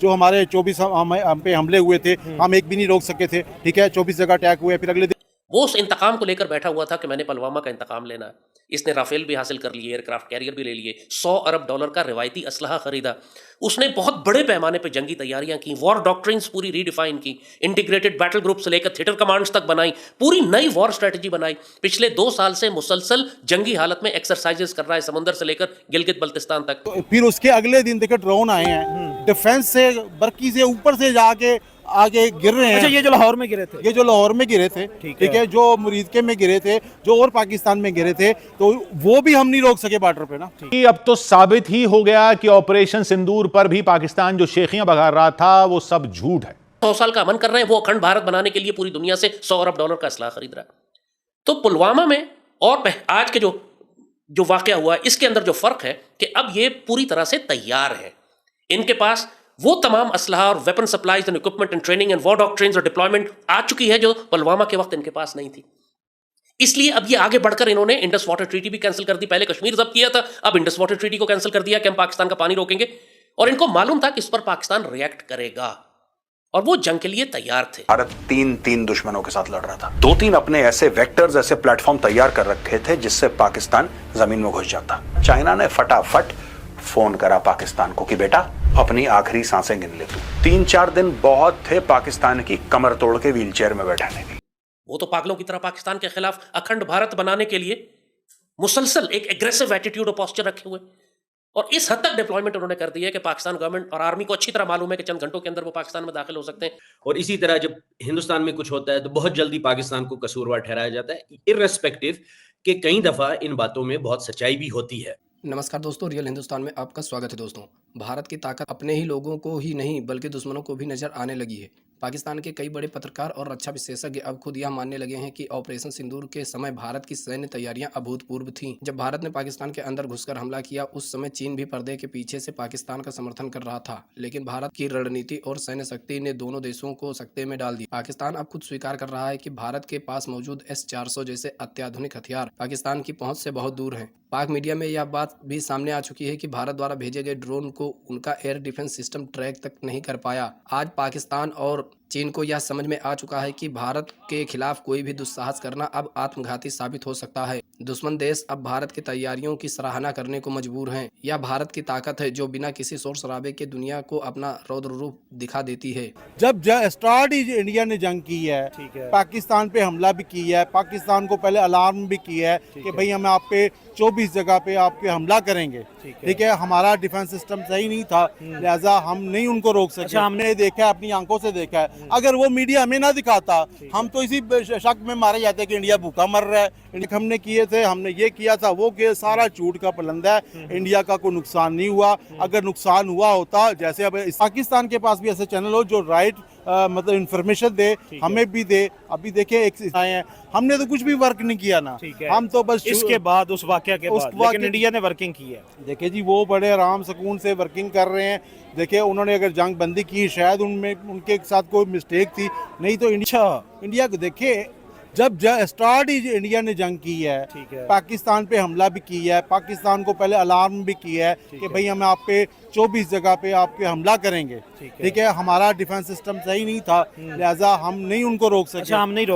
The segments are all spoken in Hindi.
जो हमारे 24 हम पे हमले हुए थे, हम एक भी नहीं रोक सके थे। ठीक है, 24 जगह अटैक हुए, फिर अगले दिन वो उस इंतकाम को लेकर बैठा हुआ था कि मैंने पुलवामा का इंतकाम लेना है। इसने राफेल भी हासिल कर लिए, एयरक्राफ्ट कैरियर भी ले लिए, 100 अरब डॉलर का रिवायती असलहा खरीदा। उसने बहुत बड़े पैमाने पर जंगी तैयारियां की, वॉर डॉक्ट्रिन्स पूरी रीडिफाइन की, इंटीग्रेटेड बैटल ग्रुप से लेकर थिएटर कमांड्स तक बनाई, पूरी नई वॉर स्ट्रेटजी बनाई। पिछले 2 साल से मुसलसल जंगी हालत में एक्सरसाइजेस कर रहा है, समुंदर से लेकर गिलगित बल्तिस्तान तक। तो फिर उसके अगले दिन देखो ड्रोन आए हैं, डिफेंस से बर्की से ऊपर से जाके आगे गिर रहे हैं। अच्छा, ये जो लाहौर में गिरे थे, ये जो लाहौर में गिरे थे, ठीक है, जो मुरीदके में गिरे थे, जो और पाकिस्तान में गिरे थे, तो वो भी हम नहीं रोक सके बॉर्डर पे ना। अब तो साबित ही हो गया कि ऑपरेशन सिंदूर पर भी पाकिस्तान जो शेखियां बघार रहा था वो सब झूठ है। 100 साल का अमन कर रहे हैं, वो अखंड भारत बनाने के लिए पूरी दुनिया से 100 अरब डॉलर का असलाह खरीद रहा है। तो पुलवामा में और आज के जो वाकया हुआ, इसके अंदर जो फर्क है कि अब ये पूरी तरह से तैयार है। इनके पास वो तमाम असलहा और weapon supplies and equipment and training and war doctrines और डिप्लॉयमेंट आ चुकी है, जो पुलवामा के वक्त इनके पास नहीं थी। इसलिए अब ये आगे बढ़कर इन्होंने इंडस वाटर ट्रीटी भी कैंसिल कर दी। पहले कश्मीर जब्त किया था, अब इंडस वाटर ट्रीटी को कैंसिल कर दिया कि हम पाकिस्तान का पानी रोकेंगे। और इनको मालूम था कि इस पर पाकिस्तान रिएक्ट करेगा और वो जंग के लिए तैयार थे। भारत तीन दुश्मनों के साथ लड़ रहा था। 2-3 अपने ऐसे वेक्टर्स, ऐसे प्लेटफॉर्म तैयार कर रखे थे जिससे पाकिस्तान जमीन में घुस जाता। चाइना ने फटाफट फोन करा पाकिस्तान को कि बेटा अपनी आखिरी सांसें गिन ले तू। 3-4 दिन बहुत थे पाकिस्तान की कमर तोड़ के व्हीलचेयर में बैठाने की। वो तो पागलों की तरह पाकिस्तान के खिलाफ अखंड भारत बनाने के लिए मुसलसल एक एग्रेसिव एटीट्यूड और पोस्चर रखे हुए, और इस हद तक डिप्लॉयमेंट उन्होंने कर दी है कि पाकिस्तान गवर्नमेंट और आर्मी को अच्छी तरह मालूम है कि चंद घंटों के अंदर वो पाकिस्तान में दाखिल हो सकते हैं। और इसी तरह जब हिंदुस्तान में कुछ होता है तो बहुत जल्दी पाकिस्तान को कसूरवार ठहराया जाता है, इर्रेस्पेक्टिव कि कई दफा इन बातों में बहुत सच्चाई भी होती है। नमस्कार दोस्तों, रियल हिंदुस्तान में आपका स्वागत है। दोस्तों, भारत की ताकत अपने ही लोगों को ही नहीं बल्कि दुश्मनों को भी नजर आने लगी है। पाकिस्तान के कई बड़े पत्रकार और रक्षा विशेषज्ञ अब खुद यह मानने लगे हैं कि ऑपरेशन सिंदूर के समय भारत की सैन्य तैयारियां अभूतपूर्व थीं। जब भारत ने पाकिस्तान के अंदर घुसकर हमला किया, उस समय चीन भी पर्दे के पीछे से पाकिस्तान का समर्थन कर रहा था, लेकिन भारत की रणनीति और सैन्य शक्ति ने दोनों देशों को सकते में डाल दिया। पाकिस्तान अब खुद स्वीकार कर रहा है कि भारत के पास मौजूद S-400 जैसे अत्याधुनिक हथियार पाकिस्तान की पहुंच से बहुत दूर हैं। पाक मीडिया में यह बात भी सामने आ चुकी है कि भारत द्वारा भेजे गए ड्रोन को उनका एयर डिफेंस सिस्टम ट्रैक तक नहीं कर पाया। आज पाकिस्तान और चीन को यह समझ में आ चुका है कि भारत के खिलाफ कोई भी दुस्साहस करना अब आत्मघाती साबित हो सकता है। दुश्मन देश अब भारत की तैयारियों की सराहना करने को मजबूर हैं। यह भारत की ताकत है जो बिना किसी शोर शराबे के दुनिया को अपना रौद्र रूप दिखा देती है। जब स्टार्ट ही इंडिया ने जंग की है, पाकिस्तान पे हमला भी किया है, पाकिस्तान को पहले अलार्म भी किया है कि भाई हम आप पे 24 जगह पे आपके हमला करेंगे। ठीक है, हमारा डिफेंस सिस्टम सही नहीं था, लिहाजा हम नहीं उनको रोक सके। अच्छा, हमने देखा है, अपनी आंखों से देखा है। अगर वो मीडिया हमें ना दिखाता, हम तो इसी शक में मारे जाते कि इंडिया भूखा मर रहा है। हमने किए थे, हमने ये किया था, वो किया, सारा झूठ का पलंदा है। इंडिया का कोई नुकसान नहीं हुआ। अगर नुकसान हुआ होता, जैसे अब पाकिस्तान के पास भी ऐसे चैनल हो जो राइट मतलब इंफॉर्मेशन दे, हमें भी दे। अभी देखिए एक आए हैं, हमने तो कुछ भी वर्क नहीं किया ना, हम तो बस इसके बाद उस वाकया के बाद लेकिन इंडिया ने वर्किंग की है। देखिए जी, वो बड़े आराम सुकून से वर्किंग कर रहे हैं। देखिए उन्होंने अगर जंग बंदी की, शायद उनमें उनके साथ कोई मिस्टेक थी, नहीं तो इंडिया को देखिए, जब स्टार्ट ही इंडिया ने जंग की है, पाकिस्तान पे हमला भी किया है, पाकिस्तान को पहले अलार्म भी किया है कि भाई हम आप पे 24 जगह पे आपके हमला करेंगे। ठीक है, हमारा डिफेंस सिस्टम सही नहीं था, लिहाजा हम नहीं उनको रोक सके। अच्छा, हम नहीं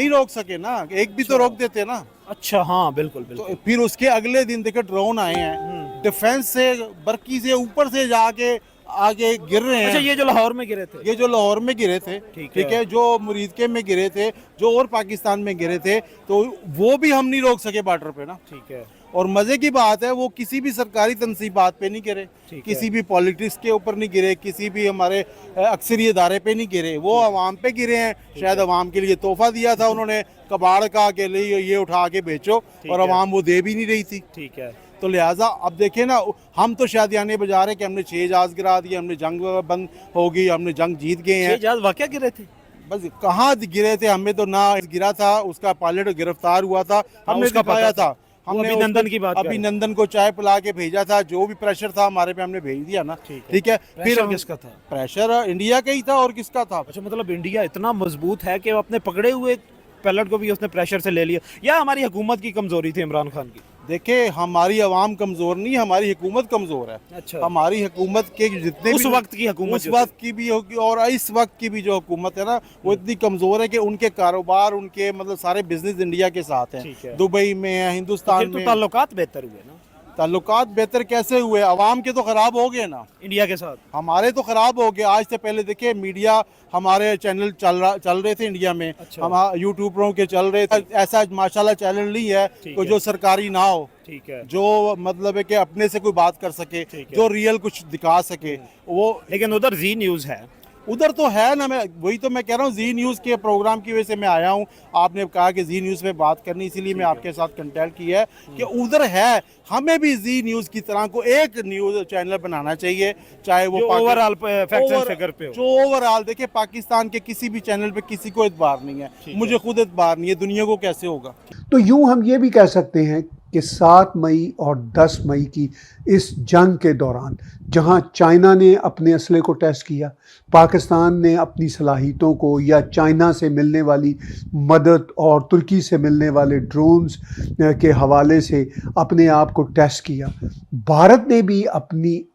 रोक सके ना, एक भी तो रोक देते ना। अच्छा, हाँ बिल्कुल बिल्कुल। तो फिर उसके अगले दिन देखिए ड्रोन आए हैं, डिफेंस से बर्की से ऊपर से जाके आगे गिर रहे हैं। अच्छा, ये जो लाहौर में गिरे थे, ठीक है, जो मुरीदके में गिरे थे, जो और पाकिस्तान में गिरे थे, तो वो भी हम नहीं रोक सके बॉर्डर पे ना। ठीक है, और मजे की बात है, वो किसी भी सरकारी तनसीबात पे नहीं गिरे, किसी भी पॉलिटिक्स के ऊपर नहीं गिरे, किसी भी हमारे अक्सरी इदारे पे नहीं गिरे, वो अवाम पे गिरे हैं। शायद अवाम के लिए तोहफा दिया था उन्होंने, कबाड़ का के लिए ये उठा के बेचो, और अवाम वो दे भी नहीं रही थी। ठीक है, तो लिहाजा अब देखें ना, हम तो शादियाने बजा रहे कि हमने 6 जहाज गिरा दिए, हमने जंग बंद होगी, हमने जंग जीत गए हैं। 6 जहाज वाकया गिरे थे, बस कहाँ गिरे थे, हमें तो ना गिरा था, उसका पायलट गिरफ्तार हुआ था, हमने उसका दिखाया था। हमने अभिनंदन की बात, अभिनंदन को चाय पिला के भेजा था, जो भी प्रेशर था हमारे पे हमने भेज दिया ना। ठीक है, फिर किसका था? प्रेशर इंडिया का ही था, और किसका था? अच्छा, मतलब इंडिया इतना मजबूत है कि वो अपने पकड़े हुए पायलट को भी उसने प्रेशर से ले लिया, या हमारी हुकूमत की कमजोरी थी इमरान खान की? देखिए हमारी आवाम कमज़ोर नहीं, हमारी हुकूमत कमज़ोर है। अच्छा। हमारी हुकूमत के जितने उस भी वक्त की हुकूमत उस जो वक्त की भी होगी और इस वक्त की भी जो हुकूमत है ना, वो इतनी कमज़ोर है कि उनके कारोबार, उनके मतलब सारे बिजनेस इंडिया के साथ ठीक है। हैं। दुबई में है, फिर हिंदुस्तान तो में। ताल्लुकात बेहतर हुए ना ताल्लुकात बेहतर कैसे हुए? आवाम के तो ख़राब हो गए ना, इंडिया के साथ। हमारे तो ख़राब हो गए। आज से पहले देखिए मीडिया, हमारे चैनल चल रहे थे इंडिया में। अच्छा। हम यूट्यूबरों के चल रहे थे। ऐसा माशाल्लाह चैनल नहीं है ठीक कि है। जो सरकारी ना हो, ठीक है। जो मतलब है कि अपने से कोई बात कर सके, ठीक है। जो रियल कुछ दिखा सके वो लेकिन उधर जी न्यूज़ है। उधर तो है ना। मैं वही तो मैं कह रहा हूँ, जी न्यूज़ के प्रोग्राम की वजह से मैं आया हूँ। आपने कहा कि जी न्यूज़ पे बात करनी, इसीलिए मैं आपके साथ कंटेक्ट किया है कि उधर है। हमें भी जी न्यूज़ की तरह को एक न्यूज़ चैनल बनाना चाहिए, चाहे वो जो ओवरऑल फैक्ट्स एंड फिगर पे हो। जो ओवरऑल देखिए पाकिस्तान के किसी भी चैनल पे किसी को एतबार नहीं है। मुझे खुद एतबार नहीं है, दुनिया को कैसे होगा? तो यूं हम ये भी कह सकते हैं कि 7 मई और 10 मई की इस जंग के दौरान जहां चाइना ने अपने असले को टेस्ट किया, पाकिस्तान ने अपनी सलाहियतों को या चाइना से मिलने वाली मदद और तुर्की से मिलने वाले ड्रोन्स के हवाले से अपने आप को टेस्ट किया, भारत ने भी अपनी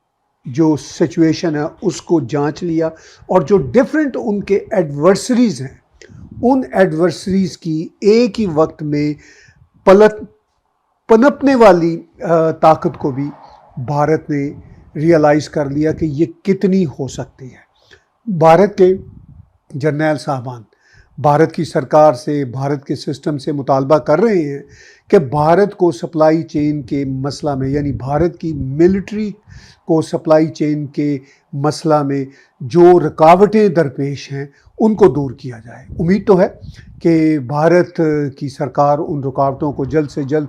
जो सिचुएशन है उसको जांच लिया और जो डिफरेंट उनके एडवर्सरीज़ हैं, उन एडवर्सरीज़ की एक ही वक्त में पनपने वाली ताकत को भी भारत ने रियलाइज़ कर लिया कि ये कितनी हो सकती है। भारत के जर्नैल साहबान भारत की सरकार से, भारत के सिस्टम से मुतालबा कर रहे हैं कि भारत को सप्लाई चेन के मसला में, यानी भारत की मिलिट्री को सप्लाई चेन के मसला में जो रुकावटें दरपेश हैं उनको दूर किया जाए। उम्मीद तो है कि भारत की सरकार उन रुकावटों को जल्द से जल्द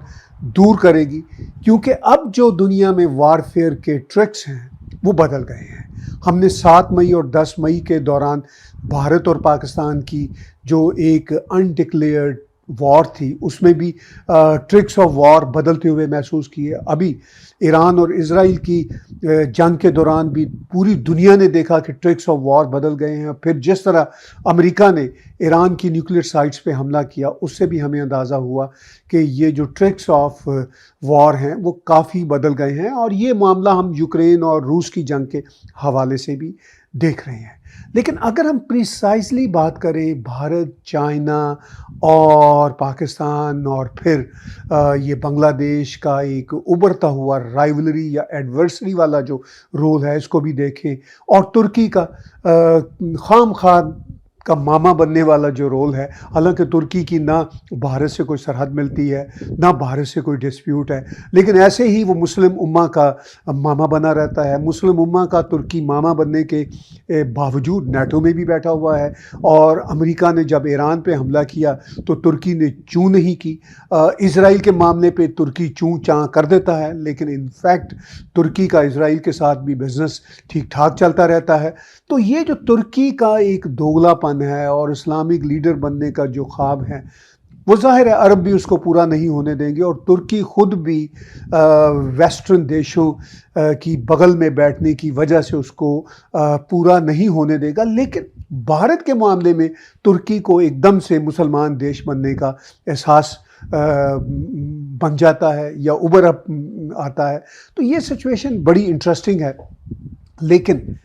दूर करेगी, क्योंकि अब जो दुनिया में वारफेयर के ट्रिक्स हैं वो बदल गए हैं। हमने 7 मई और 10 मई के दौरान भारत और पाकिस्तान की जो एक अनडिक्लेयर्ड वॉर थी उसमें भी ट्रिक्स ऑफ वॉर बदलते हुए महसूस किए। अभी ईरान और इजराइल की जंग के दौरान भी पूरी दुनिया ने देखा कि ट्रिक्स ऑफ वॉर बदल गए हैं। फिर जिस तरह अमेरिका ने ईरान की न्यूक्लियर साइट्स पे हमला किया, उससे भी हमें अंदाज़ा हुआ कि ये जो ट्रिक्स ऑफ वॉर हैं वो काफ़ी बदल गए हैं। और ये मामला हम यूक्रेन और रूस की जंग के हवाले से भी देख रहे हैं। लेकिन अगर हम प्रिसाइजली बात करें भारत, चाइना और पाकिस्तान और फिर ये बांग्लादेश का एक उभरता हुआ राइवलरी या एडवर्सरी वाला जो रोल है इसको भी देखें, और तुर्की का खामखा का मामा बनने वाला जो रोल है, हालांकि तुर्की की ना भारत से कोई सरहद मिलती है ना भारत से कोई डिस्प्यूट है, लेकिन ऐसे ही वो मुस्लिम उम्मा का मामा बना रहता है। मुस्लिम उम्मा का तुर्की मामा बनने के बावजूद नाटो में भी बैठा हुआ है। और अमेरिका ने जब ईरान पे हमला किया तो तुर्की ने चूँ नहीं की। इज़राइल के मामले पे तुर्की चूँ चाँ कर देता है, लेकिन इनफैक्ट तुर्की का इज़राइल के साथ भी बिज़नेस ठीक ठाक चलता रहता है। तो ये जो तुर्की का एक दोगलापन है और इस्लामिक लीडर बनने का जो ख्वाब है, वो जाहिर है अरब भी उसको पूरा नहीं होने देंगे और तुर्की खुद भी वेस्टर्न देशों की बगल में बैठने की वजह से उसको पूरा नहीं होने देगा। लेकिन भारत के मामले में तुर्की को एकदम से मुसलमान देश बनने का एहसास बन जाता है या उभर आता है। तो ये सिचुएशन बड़ी इंटरेस्टिंग है। लेकिन